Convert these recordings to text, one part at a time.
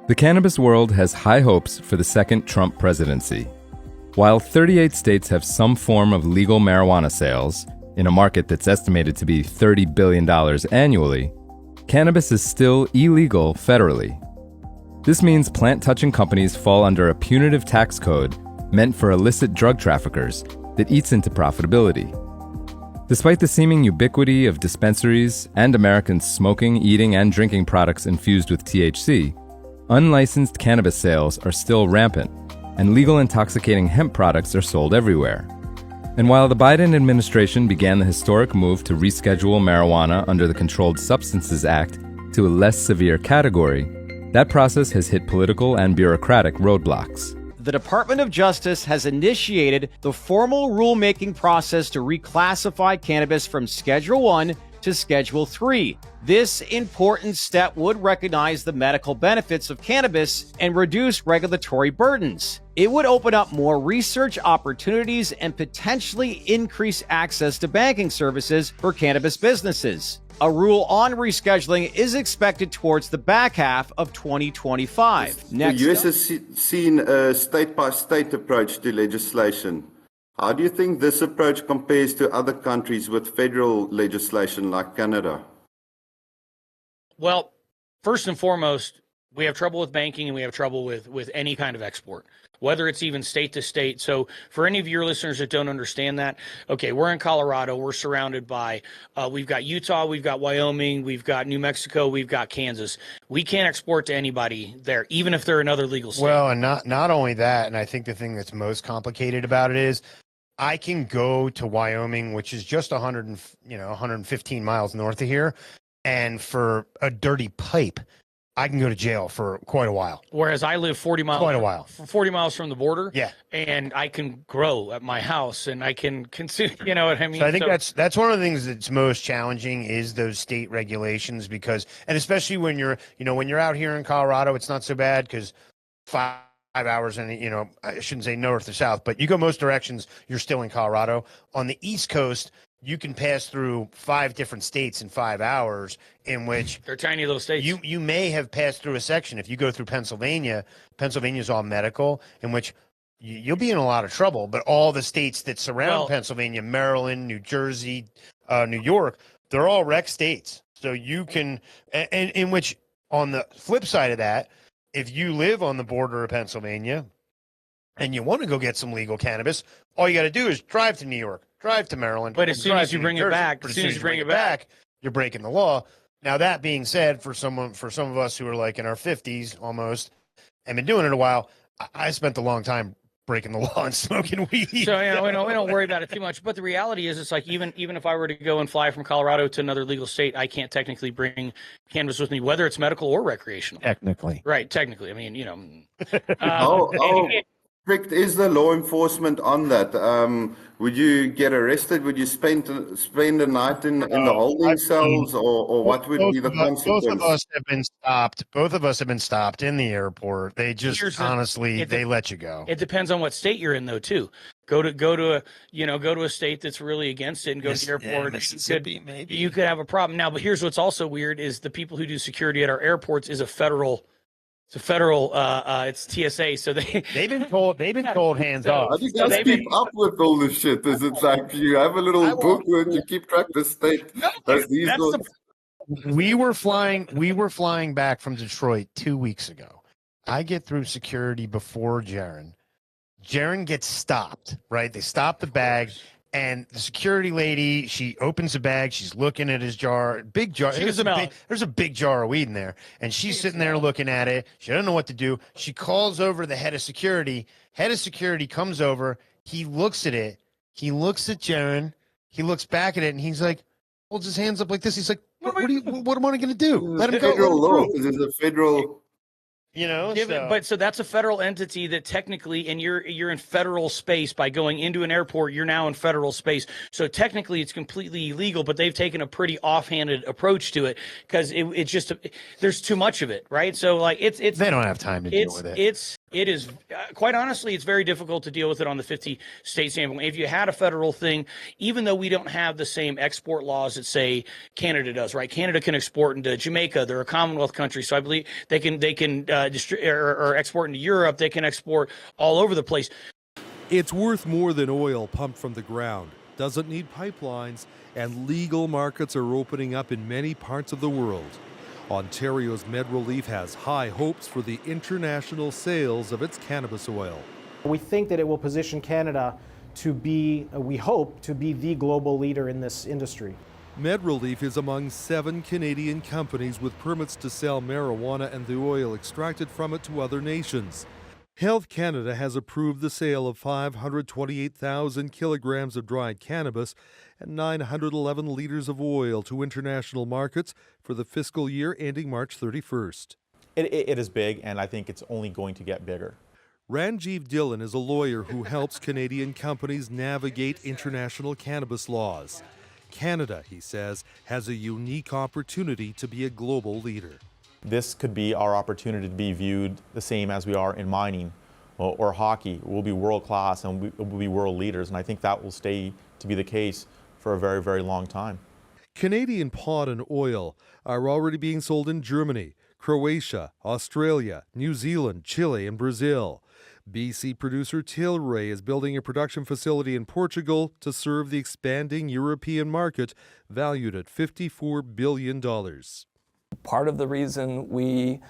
The cannabis world has high hopes for the second Trump presidency. While 38 states have some form of legal marijuana sales, in a market that's estimated to be $30 billion annually, cannabis is still illegal federally. This means plant-touching companies fall under a punitive tax code meant for illicit drug traffickers that eats into profitability. Despite the seeming ubiquity of dispensaries and Americans smoking, eating, and drinking products infused with THC, unlicensed cannabis sales are still rampant, and legal intoxicating hemp products are sold everywhere. And while the Biden administration began the historic move to reschedule marijuana under the Controlled Substances Act to a less severe category, that process has hit political and bureaucratic roadblocks. The Department of Justice has initiated the formal rulemaking process to reclassify cannabis from Schedule 1 to Schedule 3. This important step would recognize the medical benefits of cannabis and reduce regulatory burdens. It would open up more research opportunities and potentially increase access to banking services for cannabis businesses. A rule on rescheduling is expected towards the back half of 2025. The U.S. has seen a state-by-state approach to legislation. How do you think this approach compares to other countries with federal legislation like Canada? Well, first and foremost, we have trouble with banking and we have trouble with any kind of export, whether it's even state to state. So for any of your listeners that don't understand that, okay, we're in Colorado. We're surrounded by, we've got Utah, we've got Wyoming, we've got New Mexico, we've got Kansas. We can't export to anybody there, even if they're another legal state. Well, and not only that, and I think the thing that's most complicated about it is I can go to Wyoming, which is just 115 miles north of here, and for a dirty pipe, I can go to jail for quite a while. Whereas I live 40 miles, quite a while, 40 miles from the border. Yeah. And I can grow at my house and I can consume, you know what I mean? So I think that's one of the things that's most challenging is those state regulations because, and especially when you're out here in Colorado, it's not so bad because 5 hours and, I shouldn't say north or south, but you go most directions, you're still in Colorado. On the East Coast, you can pass through 5 different states in 5 hours in which they're tiny little states. You may have passed through a section. If you go through Pennsylvania's all medical, in which you'll be in a lot of trouble. But all the states that surround Pennsylvania, Maryland, New Jersey, New York, they're all rec states. So you can, and in which on the flip side of that, if you live on the border of Pennsylvania and you want to go get some legal cannabis, all you got to do is drive to New York. Drive to Maryland. But as soon as you bring it back, you're breaking the law. Now, that being said, for some of us who are like in our 50s almost and been doing it a while, I spent a long time breaking the law and smoking weed. So, we don't worry about it too much. But the reality is, it's like even if I were to go and fly from Colorado to another legal state, I can't technically bring cannabis with me, whether it's medical or recreational. Technically. Right. Technically. I mean, How strict is the law enforcement on that? Would you get arrested? Would you spend a night in the holding cells, or what would be the consequence? Both of us have been stopped in the airport. They just they let you go. It depends on what state you're in, though, too. Go to a state that's really against it and go to the airport. Mississippi, maybe you could have a problem now. But here's what's also weird: is the people who do security at our airports is a federal. It's TSA, so they've been told hands off. How do you guys keep up with all this shit? Is it like you have a little book and you keep track of the state? We were flying back from Detroit 2 weeks ago. I get through security before Jaron. Jaron gets stopped, right? They stop the bag. And the security lady, she opens the bag. She's looking at his jar, big jar. There's a big jar of weed in there. And she's sitting there looking at it. She doesn't know what to do. She calls over the head of security. Head of security comes over. He looks at it. He looks at Jaron. He looks back at it, and he's like, holds his hands up like this. He's like, what am I going to do? Let him go. Federal law. This is a federal... So that's a federal entity that technically, and you're in federal space by going into an airport. You're now in federal space, so technically it's completely illegal. But they've taken a pretty offhanded approach to it because it's just there's too much of it, right? So like it's they don't have time to deal with it. It is quite honestly, it's very difficult to deal with it on the 50 state standpoint. If you had a federal thing, even though we don't have the same export laws that say Canada does, right? Canada can export into Jamaica. They're a Commonwealth country, so I believe they can or exporting to Europe. They can export all over the place. It's worth more than oil pumped from the ground, doesn't need pipelines, and legal markets are opening up in many parts of the world. Ontario's MedRelief has high hopes for the international sales of its cannabis oil. We think that it will position Canada to be, we hope, to be the global leader in this industry. MedRelief is among 7 Canadian companies with permits to sell marijuana and the oil extracted from it to other nations. Health Canada has approved the sale of 528,000 kilograms of dried cannabis and 911 liters of oil to international markets for the fiscal year ending March 31st. It is big, and I think it's only going to get bigger. Ranjeev Dhillon is a lawyer who helps Canadian companies navigate international cannabis laws. Canada, he says, has a unique opportunity to be a global leader. This could be our opportunity to be viewed the same as we are in mining or hockey. We'll be world class and we'll be world leaders, and I think that will stay to be the case for a very, very long time. Canadian pot and oil are already being sold in Germany, Croatia, Australia, New Zealand, Chile, and Brazil. BC producer Tilray is building a production facility in Portugal to serve the expanding European market, valued at $54 billion. Part of the reason we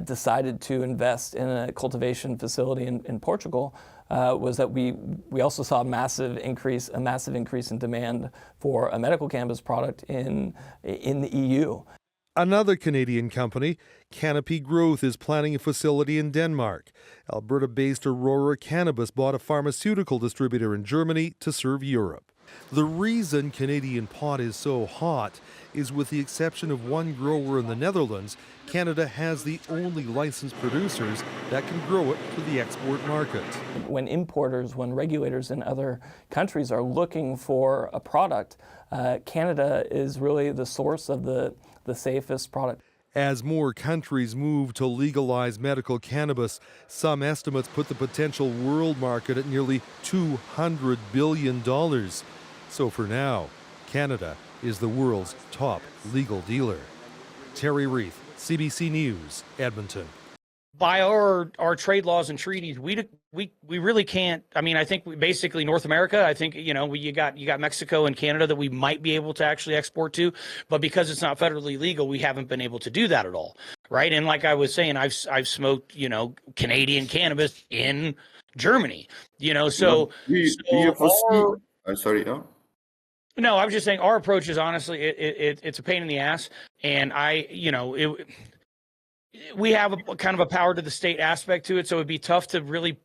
decided to invest in a cultivation facility in Portugal was that we also saw a massive increase in demand for a medical cannabis product in the EU. Another Canadian company, Canopy Growth, is planning a facility in Denmark. Alberta-based Aurora Cannabis bought a pharmaceutical distributor in Germany to serve Europe. The reason Canadian pot is so hot is, with the exception of one grower in the Netherlands, Canada has the only licensed producers that can grow it for the export market. When regulators in other countries are looking for a product, Canada is really the source of the safest product. As more countries move to legalize medical cannabis, some estimates put the potential world market at nearly $200 billion. So for now, Canada is the world's top legal dealer. Terry Reith, CBC News, Edmonton. By our trade laws and treaties, we really can't. I mean, I think basically North America. I think you got Mexico and Canada that we might be able to actually export to, but because it's not federally legal, we haven't been able to do that at all, right? And like I was saying, I've smoked Canadian cannabis in Germany, so. I'm sorry, no. No, I was just saying our approach is honestly it's a pain in the ass, and we have a kind of a power to the state aspect to it, so it'd be tough to really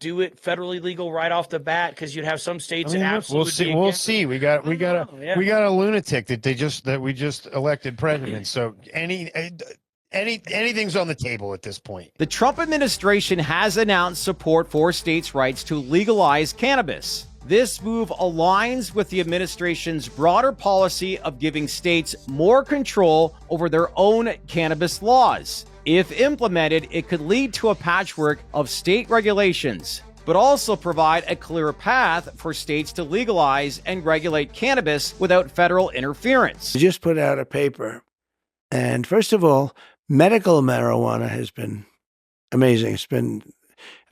do it federally legal right off the bat, because you'd have some states that absolutely. We'll see. We got a lunatic that we just elected president. So anything's on the table at this point. The Trump administration has announced support for states' rights to legalize cannabis. This move aligns with the administration's broader policy of giving states more control over their own cannabis laws. If implemented, it could lead to a patchwork of state regulations, but also provide a clearer path for states to legalize and regulate cannabis without federal interference. We just put out a paper, and first of all, medical marijuana has been amazing.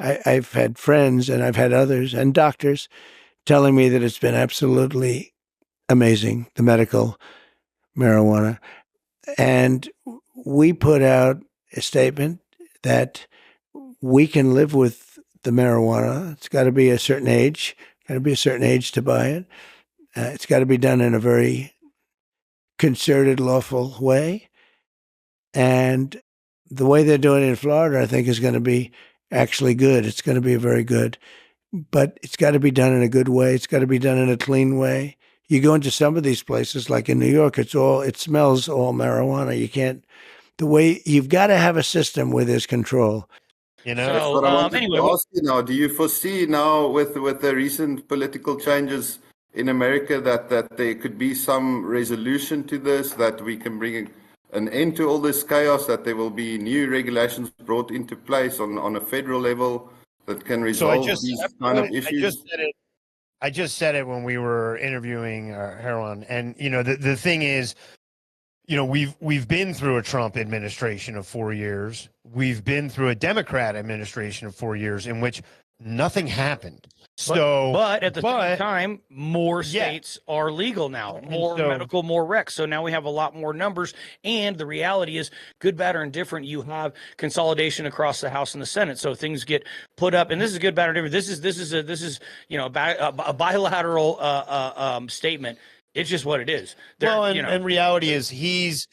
I've had friends, and I've had others, and doctors telling me that it's been absolutely amazing, the medical marijuana. And we put out a statement that we can live with the marijuana. It's got to be a certain age, to buy it. It's got to be done in a very concerted, lawful way. And the way they're doing it in Florida, I think, is going to be actually good. It's going to be very good. But it's got to be done in a good way. It's got to be done in a clean way. You go into some of these places, like in New York, it smells all marijuana. You've got to have a system where there's control. Now, do you foresee now with the recent political changes in America that there could be some resolution to this, that we can bring an end to all this chaos, that there will be new regulations brought into place on a federal level that can resolve these kind of issues? I just said it when we were interviewing Heron, and the thing is, you know, we've been through a Trump administration of 4 years. We've been through a Democrat administration of 4 years in which nothing happened. But at the same time, more states are legal now, more medical, more recs. So now we have a lot more numbers. And the reality is, good, bad, or indifferent, you have consolidation across the House and the Senate. So things get put up, and this is good, bad, or indifferent. This is you know, a bilateral statement. It's just what it is. And reality is he's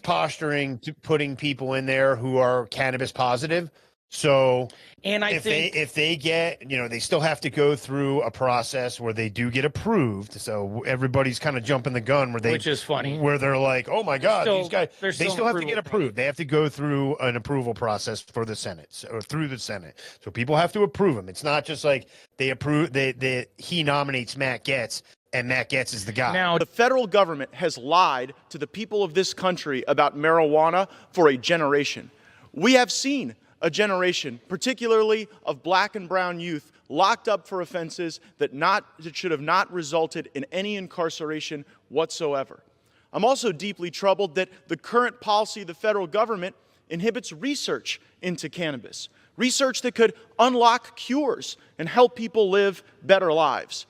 posturing to putting people in there who are cannabis positive. So, and I think if they get, you know, they still have to go through a process where they do get approved. So everybody's kind of jumping the gun which is funny, where they're like, oh my God, these guys, they still have to get approved. They have to go through an approval process for the Senate or through the Senate. So people have to approve them. It's not just like they approve, he nominates Matt Gaetz and Matt Gaetz is the guy. Now, the federal government has lied to the people of this country about marijuana for a generation. We have seen a generation, particularly of black and brown youth, locked up for offenses that should have not resulted in any incarceration whatsoever. I'm also deeply troubled that the current policy of the federal government inhibits research into cannabis, research that could unlock cures and help people live better lives.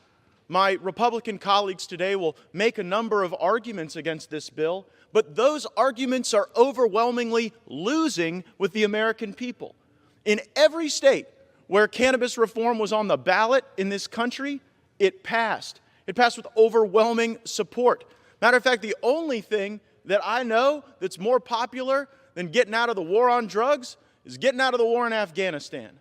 My Republican colleagues today will make a number of arguments against this bill, but those arguments are overwhelmingly losing with the American people. In every state where cannabis reform was on the ballot in this country, it passed. It passed with overwhelming support. Matter of fact, the only thing that I know that's more popular than getting out of the war on drugs is getting out of the war in Afghanistan.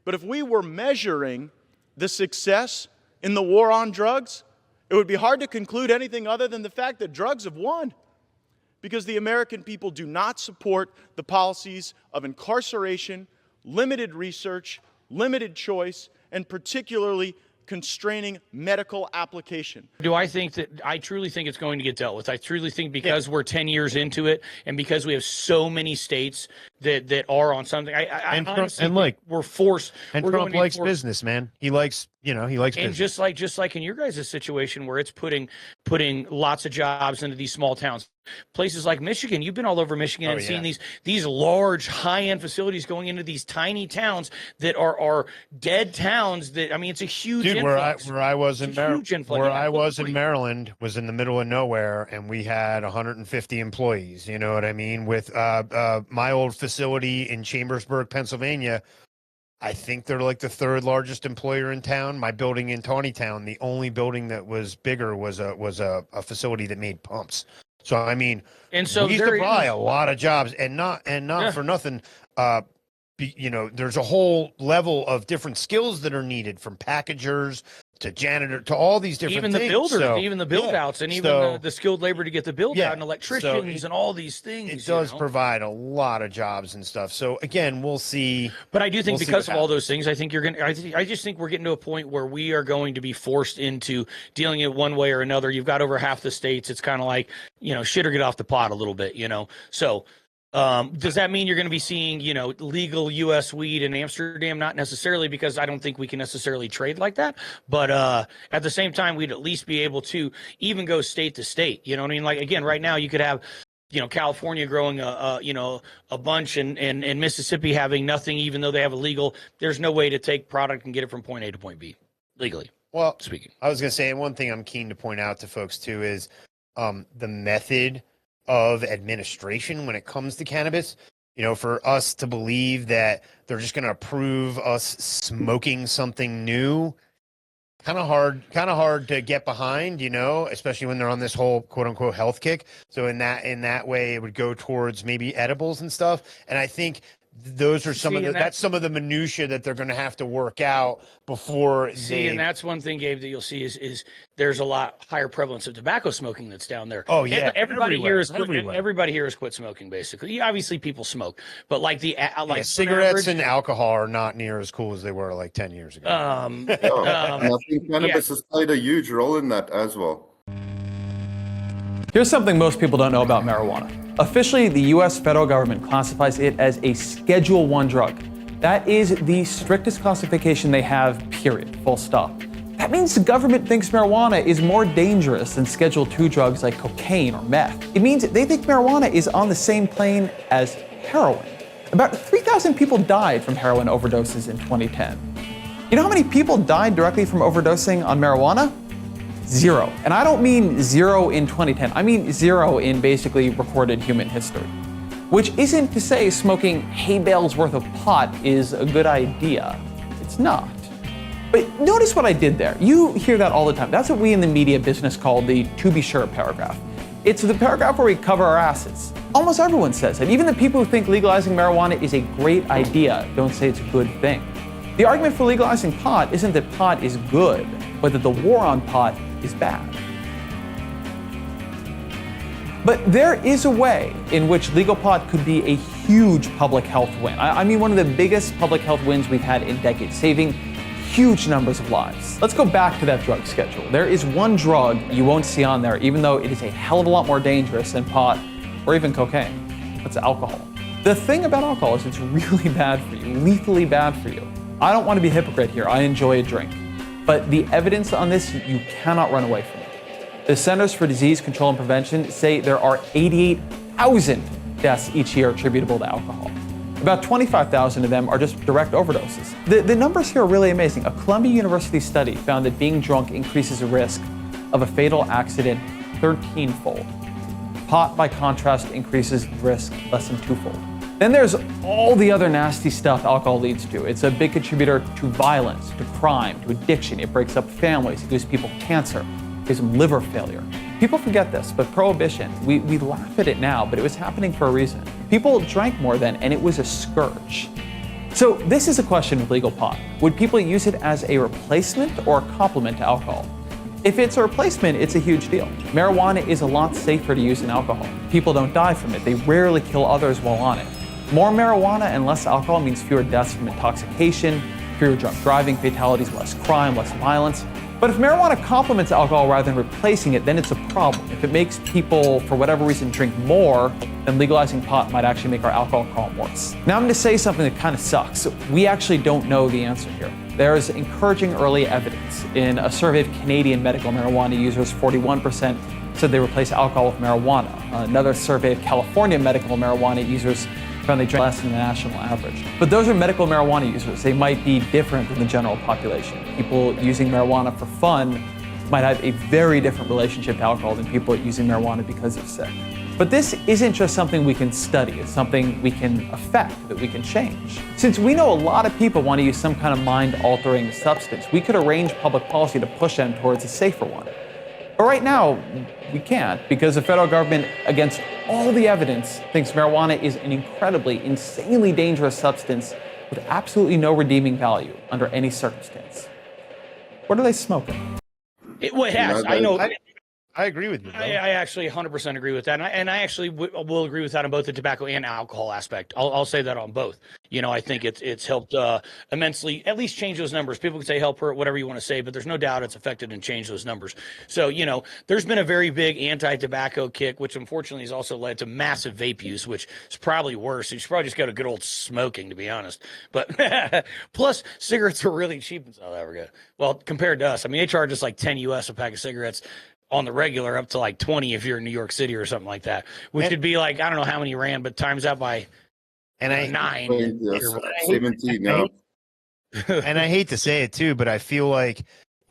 But if we were measuring the success in the war on drugs, it would be hard to conclude anything other than the fact that drugs have won. Because the American people do not support the policies of incarceration, limited research, limited choice, and particularly constraining medical application. I truly think it's going to get dealt with. I truly think because we're 10 years into it and because we have so many states that are on something, we're forced. And Trump likes business, man. He likes business. And just like in your guys' situation where it's putting lots of jobs into these small towns. Places like Michigan, you've been all over Michigan and seen these large high-end facilities going into these tiny towns that are dead towns that, I mean, it's a huge influx. Where I was in Maryland was in the middle of nowhere, and we had 150 employees, you know what I mean? With my old facility in Chambersburg, Pennsylvania, I think they're like the third largest employer in town. My building in Taneytown, the only building that was bigger was a facility that made pumps. So I mean, and so we used to buy a lot of jobs, and not for nothing. There's a whole level of different skills that are needed, from packagers to janitor to all these different things. Even the build outs, and even the skilled labor to get the build out, and electricians and all these things. It does provide a lot of jobs and stuff. So again, we'll see. But I do think because of all those things, I think I just think we're getting to a point where we are going to be forced into dealing it one way or another. You've got over half the states. It's kind of like, shit or get off the pot a little bit, So does that mean you're going to be seeing, legal U.S. weed in Amsterdam? Not necessarily, because I don't think we can necessarily trade like that. But at the same time, we'd at least be able to even go state to state. You know what I mean? Like, again, right now you could have, California growing a bunch and Mississippi having nothing, even though they have a legal. There's no way to take product and get it from point A to point B legally. Well, speaking, I was going to say, and one thing I'm keen to point out to folks too is the method of administration when it comes to cannabis. For us to believe that they're just going to approve us smoking something new, kind of hard to get behind, especially when they're on this whole quote unquote health kick. So in that way, it would go towards maybe edibles and stuff. And I think those are that's some of the minutia that they're going to have to work out before and that's one thing, Gabe, that you'll see is there's a lot higher prevalence of tobacco smoking that's down there. Oh yeah, everybody here has quit smoking. Basically, obviously people smoke, but cigarettes and alcohol are not near as cool as they were like 10 years ago. And I think cannabis has played a huge role in that as well. Here's something most people don't know about marijuana. Officially, the U.S. federal government classifies it as a Schedule I drug. That is the strictest classification they have, period, full stop. That means the government thinks marijuana is more dangerous than Schedule II drugs like cocaine or meth. It means they think marijuana is on the same plane as heroin. About 3,000 people died from heroin overdoses in 2010. You know how many people died directly from overdosing on marijuana? 0. And I don't mean 0 in 2010, I mean 0 in basically recorded human history. Which isn't to say smoking hay bales worth of pot is a good idea. It's not. But notice what I did there. You hear that all the time. That's what we in the media business call the to be sure paragraph. It's the paragraph where we cover our asses. Almost everyone says it. Even the people who think legalizing marijuana is a great idea don't say it's a good thing. The argument for legalizing pot isn't that pot is good, but that the war on pot is bad. But there is a way in which legal pot could be a huge public health win. I mean, one of the biggest public health wins we've had in decades, saving huge numbers of lives. Let's go back to that drug schedule. There is one drug you won't see on there, even though it is a hell of a lot more dangerous than pot or even cocaine. That's alcohol. The thing about alcohol is it's really bad for you, lethally bad for you. I don't want to be a hypocrite here. I enjoy a drink. But the evidence on this, you cannot run away from it. The Centers for Disease Control and Prevention say there are 88,000 deaths each year attributable to alcohol. About 25,000 of them are just direct overdoses. The numbers here are really amazing. A Columbia University study found that being drunk increases the risk of a fatal accident 13-fold. Pot, by contrast, increases the risk less than 2-fold. Then there's all the other nasty stuff alcohol leads to. It's a big contributor to violence, to crime, to addiction. It breaks up families. It gives people cancer. It gives them liver failure. People forget this, but prohibition, we laugh at it now, but it was happening for a reason. People drank more then, and it was a scourge. So this is a question with legal pot. Would people use it as a replacement or a complement to alcohol? If it's a replacement, it's a huge deal. Marijuana is a lot safer to use than alcohol. People don't die from it. They rarely kill others while on it. More marijuana and less alcohol means fewer deaths from intoxication, fewer drunk driving fatalities, less crime, less violence. But if marijuana complements alcohol rather than replacing it, then it's a problem. If it makes people, for whatever reason, drink more, then legalizing pot might actually make our alcohol problem worse. Now I'm going to say something that kind of sucks. We actually don't know the answer here. There's encouraging early evidence. In a survey of Canadian medical marijuana users, 41% said they replace alcohol with marijuana. Another survey of California medical marijuana users found they drank less than the national average. But those are medical marijuana users. They might be different than the general population. People using marijuana for fun might have a very different relationship to alcohol than people using marijuana because they're sick. But this isn't just something we can study. It's something we can affect, that we can change. Since we know a lot of people want to use some kind of mind-altering substance, we could arrange public policy to push them towards a safer one. But right now, we can't, because the federal government, against all the evidence, thinks marijuana is an incredibly, insanely dangerous substance with absolutely no redeeming value under any circumstance. What are they smoking? It has. I know. I agree with you, Bill. I actually 100% agree with that. And I actually will agree with that on both the tobacco and alcohol aspect. I'll say that on both. You know, I think it's helped immensely, at least change those numbers. People can say help hurt, whatever you want to say, but there's no doubt it's affected and changed those numbers. So, you know, there's been a very big anti-tobacco kick, which unfortunately has also led to massive vape use, which is probably worse. You should probably just go to good old smoking, to be honest. But plus, cigarettes are really cheap in South Africa. Well, compared to us, I mean, they charge us like 10 US a pack of cigarettes. On the regular, up to like 20 if you're in New York City or something like that, which could be like, I don't know how many rand, but times that by 9. 17 now. And I hate to say it too, but I feel like,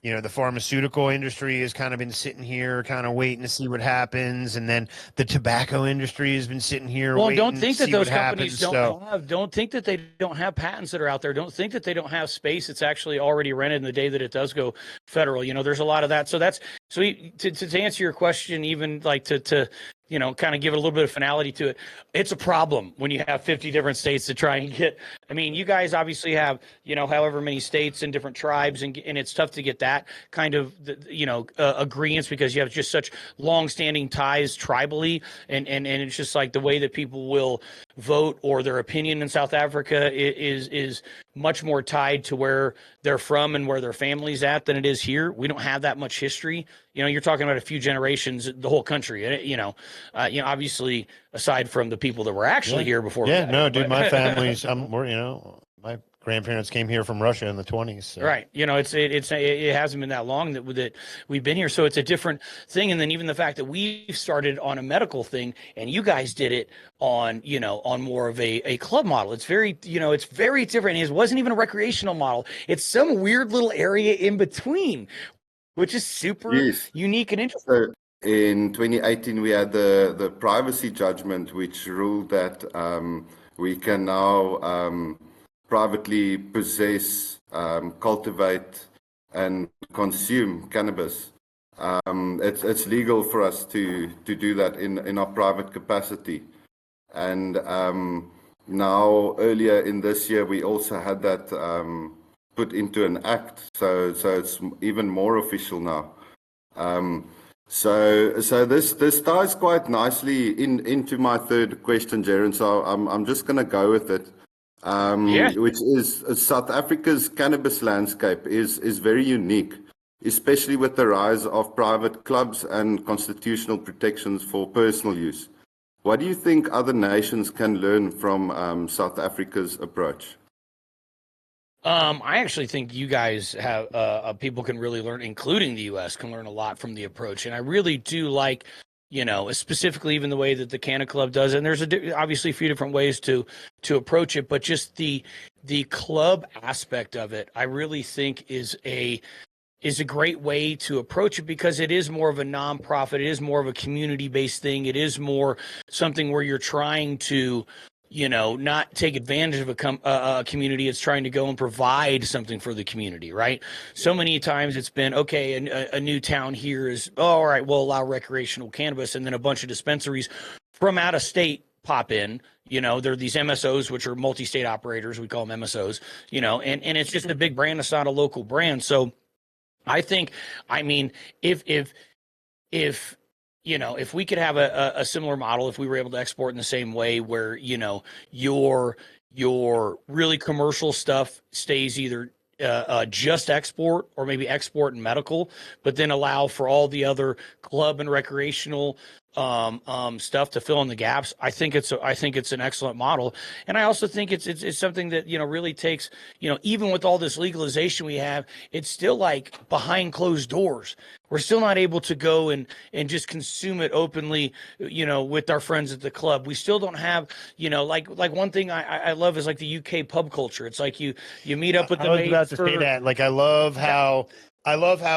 you know, the pharmaceutical industry has kind of been sitting here kind of waiting to see what happens, and then the tobacco industry has been sitting here well, waiting don't think to that see those what companies happens. don't think that they don't have patents that are out there. Don't think that they don't have space that's actually already rented in the day that it does go federal. You know, there's a lot of that. So that's to answer your question, even like to you know, kind of give it a little bit of finality to it. It's a problem when you have 50 different states to try and get. I mean, you guys obviously have, you know, however many states and different tribes, and it's tough to get that kind of, you know, agreements because you have just such long-standing ties tribally, and it's just like the way that people will vote or their opinion in South Africa is much more tied to where they're from and where their family's at than it is here. We don't have that much history. You know, you're talking about a few generations, the whole country, you know, obviously aside from the people that were actually here before. Yeah, no, dude, my family's, we're, you know, My grandparents came here from Russia in the 20s. So. Right. You know, it hasn't been that long that we've been here. So it's a different thing. And then even the fact that we started on a medical thing and you guys did it on, on more of a club model. It's very, it's very different. It wasn't even a recreational model. It's some weird little area in between, which is super unique and interesting. So in 2018, we had the privacy judgment, which ruled that we can now privately possess, cultivate, and consume cannabis. It's legal for us to do that in our private capacity. And now, earlier in this year, we also had that put into an act, so it's even more official now. So this ties quite nicely into my third question, Jaron. So I'm just going to go with it. Which is South Africa's cannabis landscape is very unique, especially with the rise of private clubs and constitutional protections for personal use. What do you think other nations can learn from South Africa's approach? I actually think you guys have people can really learn, including the U.S., can learn a lot from the approach, and I really do like. Specifically even the way that the CannaClub does it. And there's obviously a few different ways to approach it, but just the club aspect of it, I really think is a great way to approach it because it is more of a nonprofit. It is more of a community-based thing. It is more something where you're trying to, not take advantage of a community. It's trying to go and provide something for the community, right? So many times it's been, okay, a new town here is, all right, we'll allow recreational cannabis, and then a bunch of dispensaries from out of state pop in. There are these MSOs, which are multi-state operators. We call them MSOs, and it's just a big brand. It's not a local brand. So I think, if we could have a similar model, if we were able to export in the same way where, your really commercial stuff stays either just export or maybe export and medical, but then allow for all the other club and recreational stuff to fill in the gaps. I think it's an excellent model, and I also think it's something that really takes even with all this legalization we have, it's still like behind closed doors. We're still not able to go and just consume it openly, with our friends at the club. We still don't have, like one thing I love is like the UK pub culture. It's like you meet up with the mates. I was about to say that. Like I love how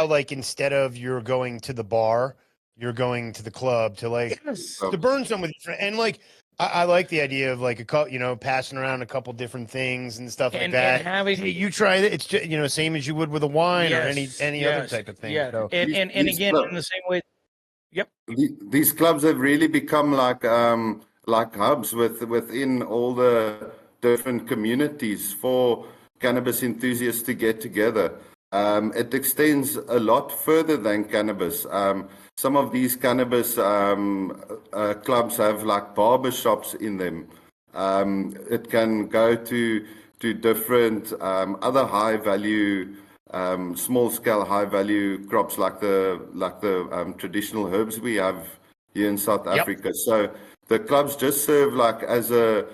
like instead of you're going to the bar, you're going to the club to to burn some with your friend. And like I like the idea of like passing around a couple different things and stuff like that. And having, hey, you try it. It's just, same as you would with a wine or any other type of thing. Yeah. So, and again, clubs, in the same way. Yep. These clubs have really become like hubs within all the different communities for cannabis enthusiasts to get together. It extends a lot further than cannabis. Some of these cannabis clubs have like barber shops in them. It can go to different other high value, small scale high value crops like the traditional herbs we have here in South Africa. So the clubs just serve like as the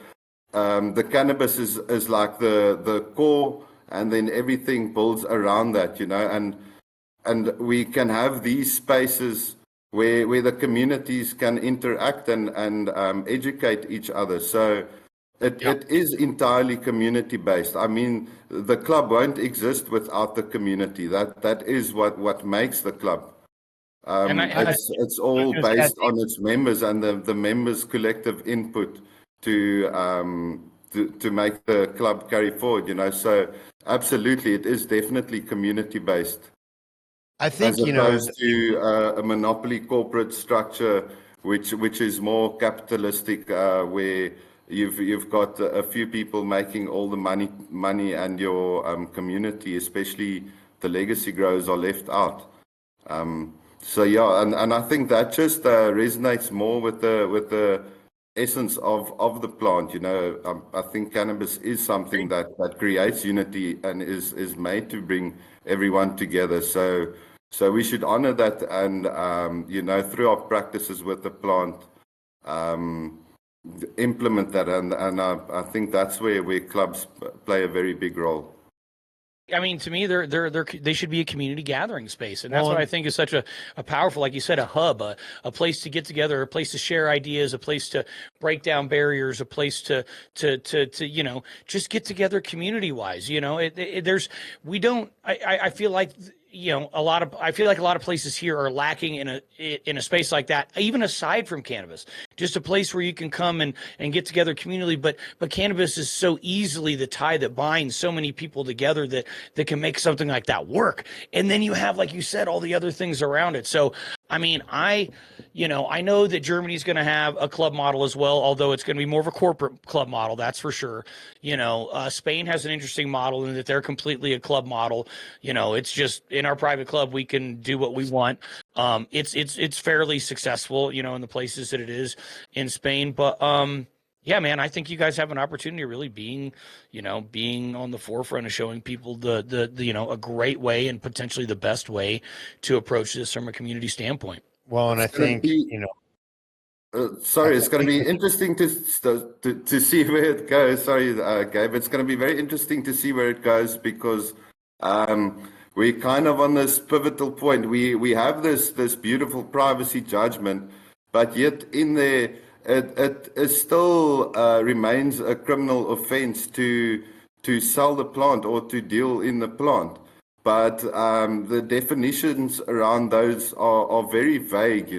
cannabis is like the core, and then everything builds around that, and we can have these spaces where the communities can interact and educate each other. So it is entirely community based. I mean, the club won't exist without the community. That is what makes the club. It's all based on its members and the members' collective input to make the club carry forward, So absolutely, it is definitely community based. I think, as opposed to a monopoly corporate structure, which is more capitalistic, where you've got a few people making all the money, and your community, especially the legacy growers, are left out. So yeah, and I think that just resonates more with the essence of the plant. I think cannabis is something that creates unity and is made to bring everyone together. So we should honor that, and through our practices with the plant, implement that, and I think that's where clubs play a very big role. I mean, to me, they should be a community gathering space, and that's what I think is such a powerful, like you said, a hub, a place to get together, a place to share ideas, a place to break down barriers, a place to just get together community wise. I feel like I feel like a lot of places here are lacking in a space like that, even aside from cannabis, just a place where you can come and get together communally. But cannabis is so easily the tie that binds so many people together that can make something like that work. And then you have, like you said, all the other things around it. So, I mean, I know that Germany's going to have a club model as well, although it's going to be more of a corporate club model, that's for sure. Spain has an interesting model in that they're completely a club model. It's just in our private club, we can do what we want. It's fairly successful, in the places that it is in Spain. But yeah, man, I think you guys have an opportunity really being on the forefront of showing people the a great way and potentially the best way to approach this from a community standpoint. Well, and I think, sorry, it's going to be interesting to see where it goes. Sorry, Gabe. It's going to be very interesting to see where it goes because we're kind of on this pivotal point. We have this beautiful privacy judgment, but yet in there it still remains a criminal offense to sell the plant or to deal in the plant. But the definitions around those are very vague,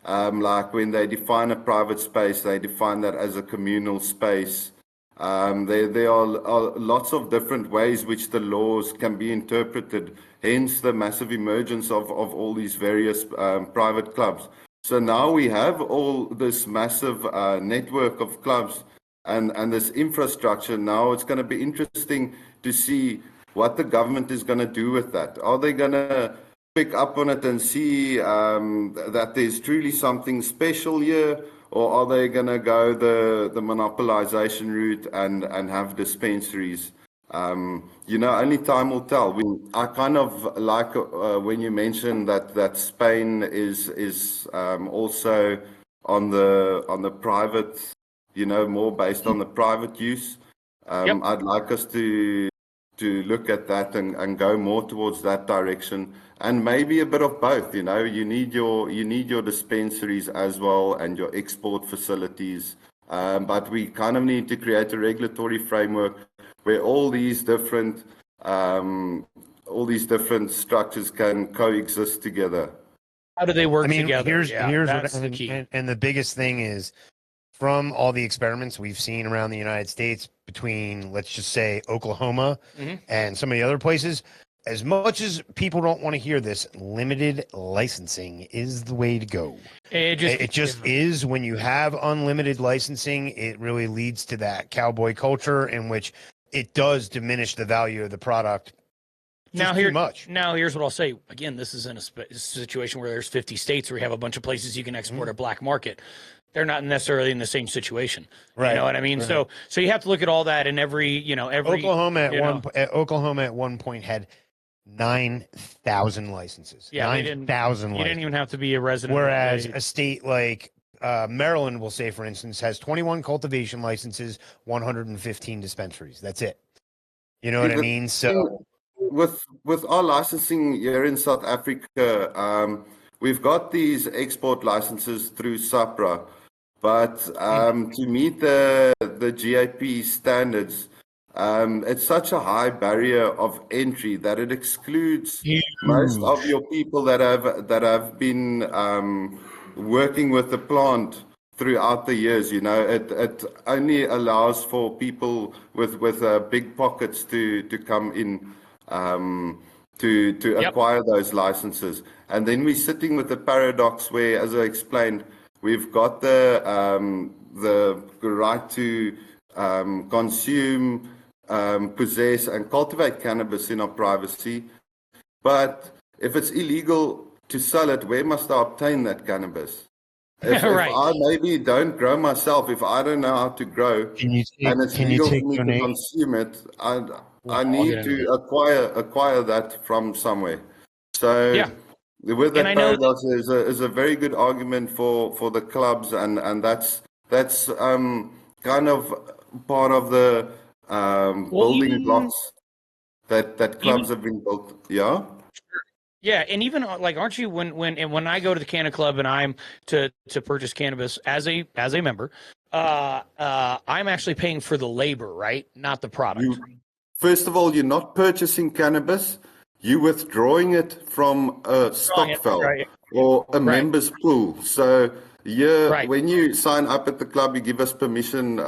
like when they define a private space, they define that as a communal space. There are lots of different ways which the laws can be interpreted, hence the massive emergence of all these various private clubs. So now we have all this massive network of clubs and this infrastructure. Now it's going to be interesting to see what the government is going to do with that. Are they going to pick up on it and see that there's truly something special here? Or are they going to go the monopolization route and have dispensaries? Only time will tell. I kind of like when you mentioned that Spain is also on the private, more based on the private use. I'd like us to look at that and go more towards that direction, and maybe a bit of both. You need your dispensaries as well and your export facilities, but we kind of need to create a regulatory framework where all these different structures can coexist together. How do they work together? Here's that's the key. And the biggest thing is, from all the experiments we've seen around the United States between, let's just say, Oklahoma and some of the other places, as much as people don't want to hear this, limited licensing is the way to go. It just is. When you have unlimited licensing, it really leads to that cowboy culture in which it does diminish the value of the product. Now here's what I'll say. Again, this is in a situation where there's 50 states where you have a bunch of places you can export a black market. They're not necessarily in the same situation. Right. You know what I mean? Right. So you have to look at all that in every Oklahoma at one point had 9,000 licenses. Yeah, 9,000 licenses. You didn't even have to be a resident. Whereas a state like Maryland, we'll say, for instance, has 21 cultivation licenses, 115 dispensaries. That's it. You know what I mean? So with our licensing here in South Africa, we've got these export licenses through SAPRA, but to meet the GAP standards, it's such a high barrier of entry that it excludes most of your people that have been working with the plant throughout the years. It only allows for people with big pockets to come in to acquire those licenses. And then we're sitting with the paradox where, as I explained, we've got the right to consume, possess, and cultivate cannabis in our privacy. But if it's illegal to sell it, where must I obtain that cannabis? If I maybe don't grow myself, if I don't know how to grow, and it's legal for me to consume it, I need to acquire that from somewhere. So with that paradox, is a very good argument for the clubs, and that's that's kind of part of the building blocks that clubs have been built. Yeah. Yeah, and even like, aren't you when I go to the CannaClub and I'm to purchase cannabis as a member, I'm actually paying for the labor, right? Not the product. First of all, you're not purchasing cannabis. You're withdrawing it from a stockfell or a members pool. So when you sign up at the club, you give us permission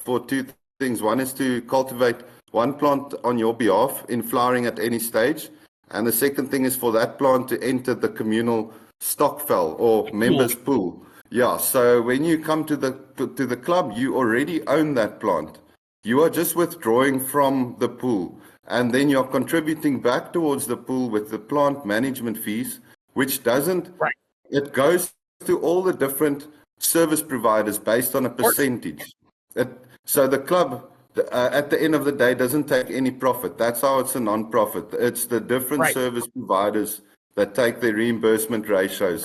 for two things. One is to cultivate one plant on your behalf in flowering at any stage. And the second thing is for that plant to enter the communal stockfell or members pool. Yeah, so when you come to the club, you already own that plant. You are just withdrawing from the pool, and then you're contributing back towards the pool with the plant management fees, which doesn't, it goes to all the different service providers based on a percentage. So the club, at the end of the day, doesn't take any profit. That's how it's a non-profit. It's the different service providers that take the reimbursement ratios.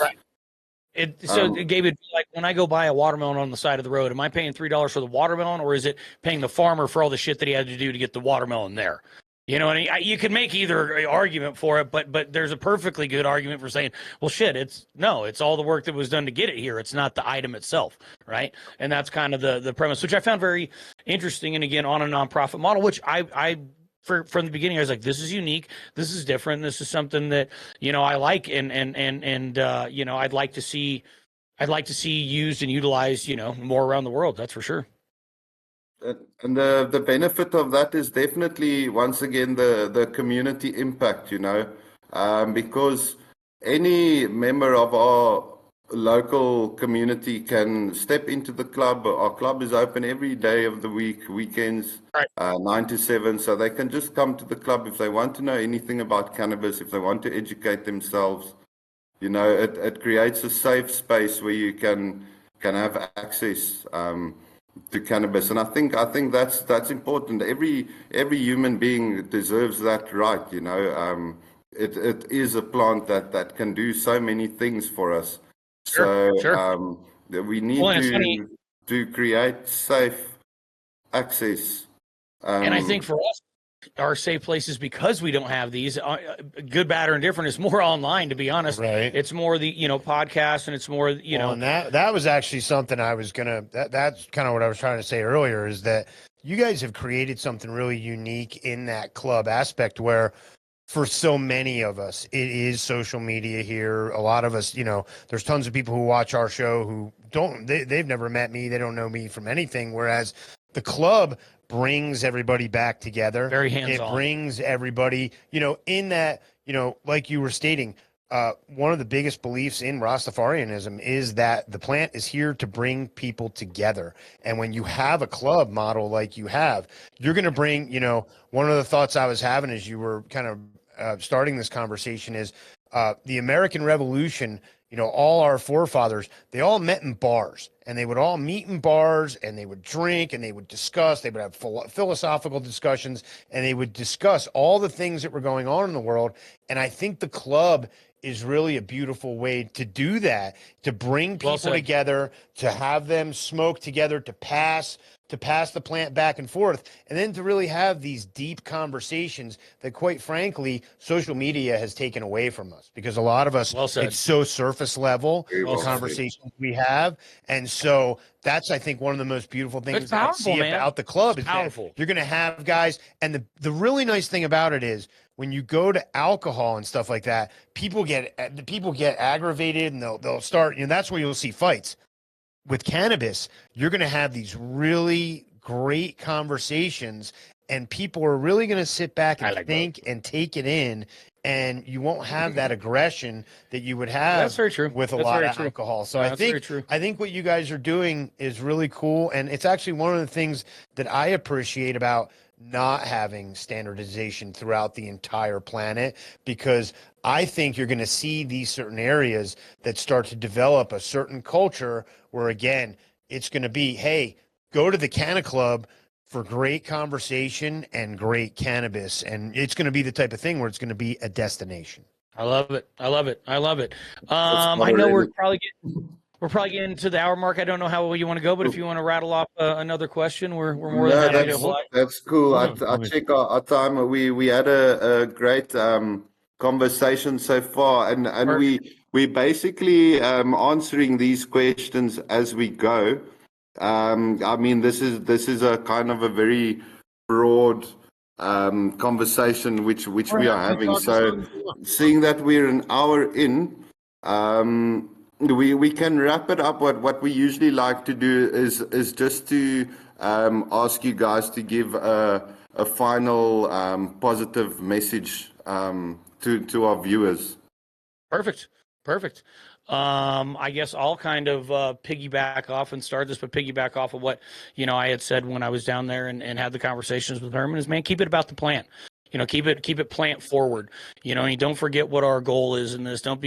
So, Gabe, it'd be like when I go buy a watermelon on the side of the road, am I paying $3 for the watermelon, or is it paying the farmer for all the shit that he had to do to get the watermelon there? You know, and you can make either argument for it, but there's a perfectly good argument for saying, well, shit, it's all the work that was done to get it here. It's not the item itself, right? And that's kind of the premise, which I found very interesting. And again, on a nonprofit model, which from the beginning, I was like, this is unique. This is different. This is something that, you know, I like. And you know, I'd like to see used and utilized, you know, more around the world. That's for sure. And the benefit of that is definitely, once again, the community impact, you know, because any member of our local community can step into the club. Our club is open every day of the week, weekends, 9 to 7. So they can just come to the club if they want to know anything about cannabis, if they want to educate themselves. You know, it creates a safe space where you can have access to cannabis, and I think that's important. Every human being deserves that right. You know, it is a plant that can do so many things for us. We need to create safe access. And I think for us, our safe places, because we don't have these, good, bad, or indifferent, is more online, to be honest. Right. It's more the, you know, podcast, and it's more, you know. And that was actually something I was that's kind of what I was trying to say earlier, is that you guys have created something really unique in that club aspect, where for so many of us, it is social media here. A lot of us, you know, there's tons of people who watch our show who they've never met me. They don't know me from anything. Whereas the club brings everybody back together. Very hands-on. It brings everybody, you know, in that, you know, like you were stating, one of the biggest beliefs in Rastafarianism is that the plant is here to bring people together. And when you have a club model like you have, you're going to bring, you know, one of the thoughts I was having as you were kind of starting this conversation is the American Revolution. You know, all our forefathers, they all met in bars, and they would all meet in bars, and they would drink, and they would discuss, they would have philosophical discussions, and they would discuss all the things that were going on in the world. And I think the club is really a beautiful way to do that, to bring people together, to have them smoke together, to pass the plant back and forth, and then to really have these deep conversations that, quite frankly, social media has taken away from us, because a lot of us, it's so surface level, the conversations we have. And so that's, I think, one of the most beautiful things I see about the club. It's powerful. You're going to have guys, and the really nice thing about it is, when you go to alcohol and stuff like that, people get aggravated, and they'll start, you know, that's where you'll see fights. With cannabis, you're going to have these really great conversations, and people are really going to sit back and think and take it in, and you won't have that aggression that you would have with a lot of alcohol. So I think what you guys are doing is really cool, and it's actually one of the things that I appreciate about not having standardization throughout the entire planet, because I think you're going to see these certain areas that start to develop a certain culture where, again, it's going to be, hey, go to the CannaClub for great conversation and great cannabis. And it's going to be the type of thing where it's going to be a destination. I love it. I love it. I love it. I know we're probably getting We're probably getting to the hour mark. I don't know how you want to go, but if you want to rattle off another question, we're more than happy to oblige. That's cool. I check our time. We had a great conversation so far, and we basically answering these questions as we go. I mean, this is a kind of a very broad conversation which we are having. So, seeing that we're an hour in, we can wrap it up. What we usually like to do is just to ask you guys to give a final positive message to our viewers. Perfect. I guess I'll kind of piggyback off and start this, but piggyback off of what, I had said when I was down there and had the conversations with Herman is, man, keep it about the plant. Keep it plant forward. And don't forget what our goal is in this. Don't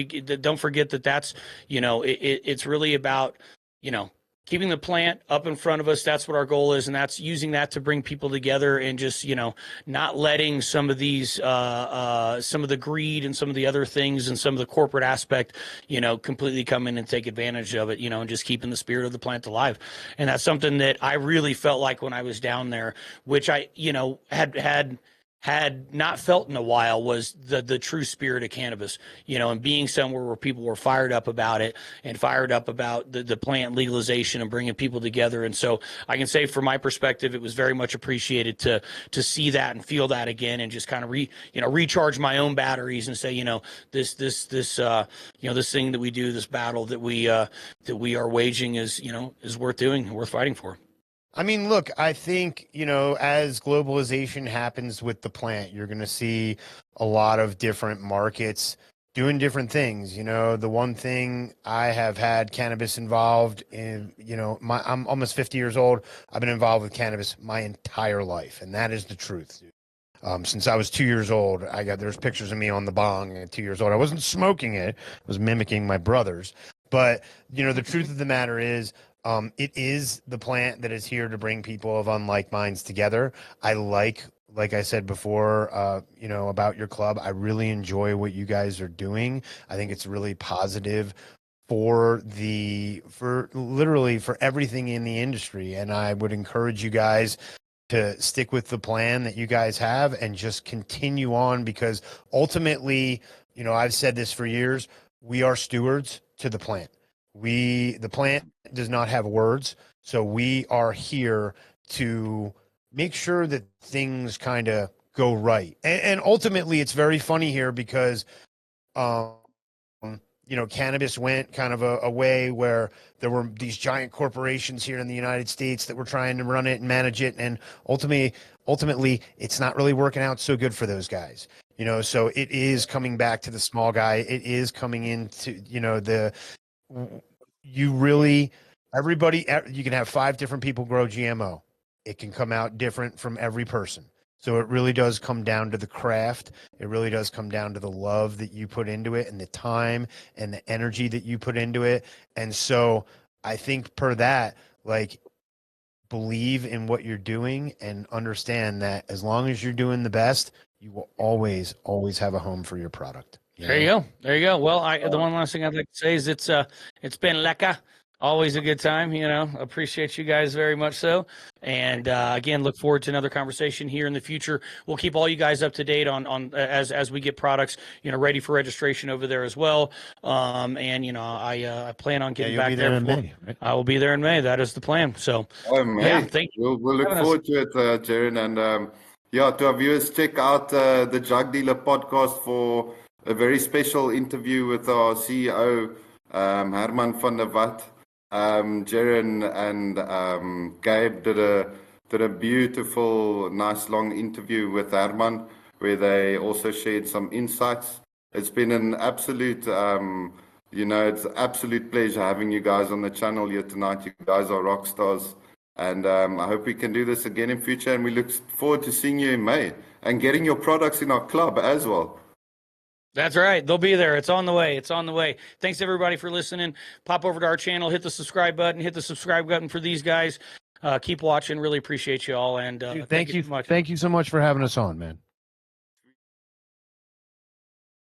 forget that that's, it's really about, keeping the plant up in front of us. That's what our goal is. And that's using that to bring people together and just, not letting some of these, some of the greed and some of the other things and some of the corporate aspect, completely come in and take advantage of it, and just keeping the spirit of the plant alive. And that's something that I really felt like when I was down there, which I, had not felt in a while, was the true spirit of cannabis, and being somewhere where people were fired up about it and fired up about the plant legalization and bringing people together. And so I can say from my perspective, it was very much appreciated to see that and feel that again, and just kind of recharge my own batteries and say, this thing that we do, this battle that we are waging is worth doing, worth fighting for. I mean, look, I think, as globalization happens with the plant, you're going to see a lot of different markets doing different things. The one thing I have had cannabis involved in, I'm almost 50 years old. I've been involved with cannabis my entire life. And that is the truth. Since I was 2 years old, there's pictures of me on the bong at 2 years old. I wasn't smoking it. I was mimicking my brothers. But, the truth of the matter is, it is the plant that is here to bring people of unlike minds together. I like I said before, about your club, I really enjoy what you guys are doing. I think it's really positive for literally for everything in the industry. And I would encourage you guys to stick with the plan that you guys have and just continue on, because ultimately, I've said this for years, we are stewards to the plant. The plant does not have words, so we are here to make sure that things kind of go right. And ultimately, it's very funny here because, cannabis went kind of a way where there were these giant corporations here in the United States that were trying to run it and manage it, and ultimately, it's not really working out so good for those guys. So it is coming back to the small guy. It is coming into, everybody, you can have 5 different people grow GMO. It can come out different from every person. So it really does come down to the craft. It really does come down to the love that you put into it and the time and the energy that you put into it. And so I think per that, believe in what you're doing and understand that as long as you're doing the best, you will always, always have a home for your product. There you go. Well, the one last thing I'd like to say is it's been lekker. Always a good time, appreciate you guys very much so. And again, look forward to another conversation here in the future. We'll keep all you guys up to date on as we get products, ready for registration over there as well. I plan on getting back there in May, right? I will be there in May. That is the plan. So thank you. We'll look forward to it, Jaron. And to our viewers, check out the Drug Dealer podcast for a very special interview with our CEO, Herman van der Walt. Jaron and Gabe did a beautiful, nice long interview with Herman, where they also shared some insights. It's been an absolute, it's an absolute pleasure having you guys on the channel here tonight. You guys are rock stars, and I hope we can do this again in future. And we look forward to seeing you in May and getting your products in our club as well. That's right. They'll be there. It's on the way. Thanks, everybody, for listening. Pop over to our channel, hit the subscribe button for these guys. Keep watching. Really appreciate you all. And thank you so much. Thank you so much for having us on, man.